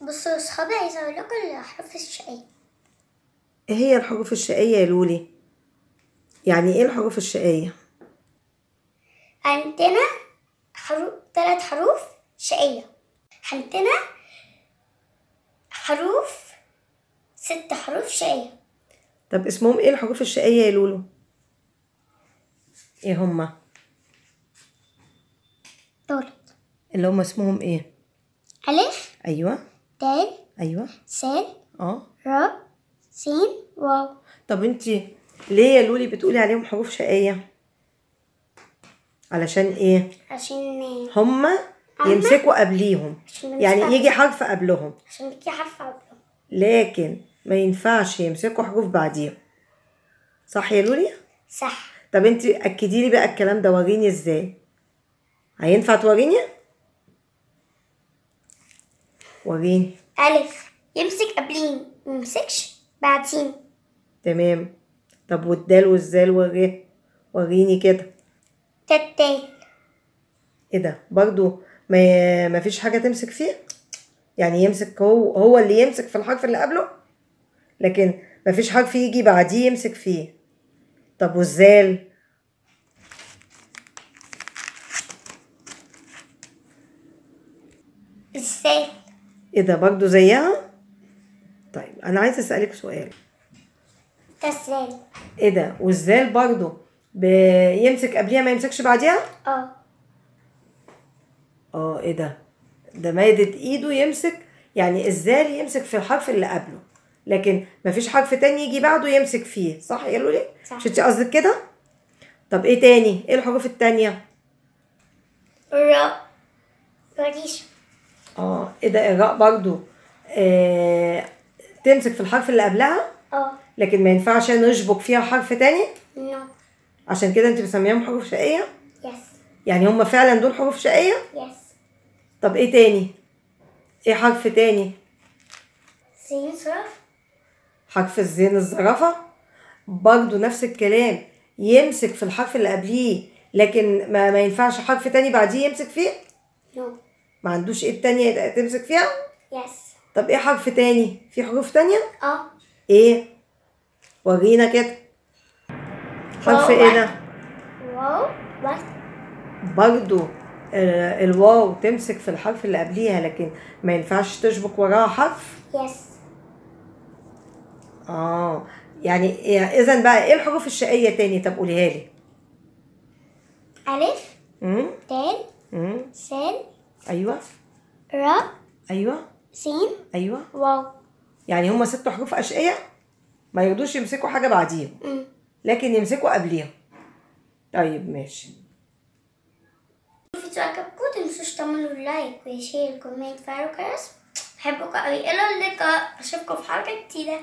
بصوا يا صحابي، عايزة اقول لكم الحروف الشقية. ايه هي الحروف الشقية يا لولي؟ يعني ايه الحروف الشقية؟ عندنا 3 حروف شقية. عندنا 6 حروف شقية. طب اسمهم ايه الحروف الشقية يا لولو؟ ايه هما؟ دول اللي هما اسمهم ايه؟ ألف، ايوه. دال، ايوه. سين، را، سين، واو. طب انتي ليه يا لولي بتقولي عليهم حروف شقية؟ علشان ايه؟ عشان هما يمسكوا قبليهم، يعني يجي حرف قبلهم، عشان يجي حرف قبلهم، لكن ما ينفعش يمسكوا حروف بعديهم. صح يا لولي؟ صح. طب انتي اكدي لي بقى الكلام ده، وريني ازاي. هينفع توريني؟ وريني. ألف يمسك قبلين، ميمسكش بعدين. تمام. طب والدال والزال وريني كده. تتال. ايه ده برضو؟ ما فيش حاجة تمسك فيه؟ يعني يمسك هو اللي يمسك في الحرف اللي قبله، لكن ما فيش حرف يجي بعديه يمسك فيه. طب والزال؟ ازاي؟ ايه ده برضو زيها؟ طيب انا عايزه اسالك سؤال. تزال. ايه ده والزال برضو بيمسك قبليها ما يمسكش بعديها؟ ايه ده مادد ايده يمسك، يعني الزال يمسك في الحرف اللي قبله، لكن ما فيش حرف تاني يجي بعده يمسك فيه. صح يا لولي؟ صح. مش انتي قصدك كده؟ طب ايه تاني؟ ايه الحروف التانية؟ الراء، وريش. ايه ده الراء برضو تمسك في الحرف اللي قبلها، لكن ما ينفعش نشبك فيها حرف تاني. نو. عشان كده انت بتسميهم حروف شقية؟ يس. يعني هم فعلا دول حروف شقية؟ يس. طب ايه تاني؟ ايه حرف تاني؟ سين صرف. حرف الزين الزرافة برضو نفس الكلام، يمسك في الحرف اللي قبليه، لكن ما ينفعش حرف تاني بعديه يمسك فيه؟ نو. ما عندوش ايه تانية تمسك فيها؟ يس. طب ايه حرف تاني؟ في حروف تانية؟ اه. ايه؟ ورينا كده. حرف ايه ده؟ واو. بس برضو الواو تمسك في الحرف اللي قبليها، لكن ما ينفعش تشبك وراها حرف. يس. يعني اذا بقى ايه الحروف الشقية تاني؟ طب قوليها لي. ألف، دال، سين، ايوه، را، ايوه، سين، ايوه. واو. يعني هما 6 حروف اشقية ما يرضوش يمسكوا حاجة بعديهم، لكن يمسكوا قبليهم. طيب ماشي. الفيديو عجبكم متنسوش تعملوا لايك وشير وكومنت وفعلوا الجرس. بحبكم قوي، الى اللقاء، اشوفكم في حلقة جديدة.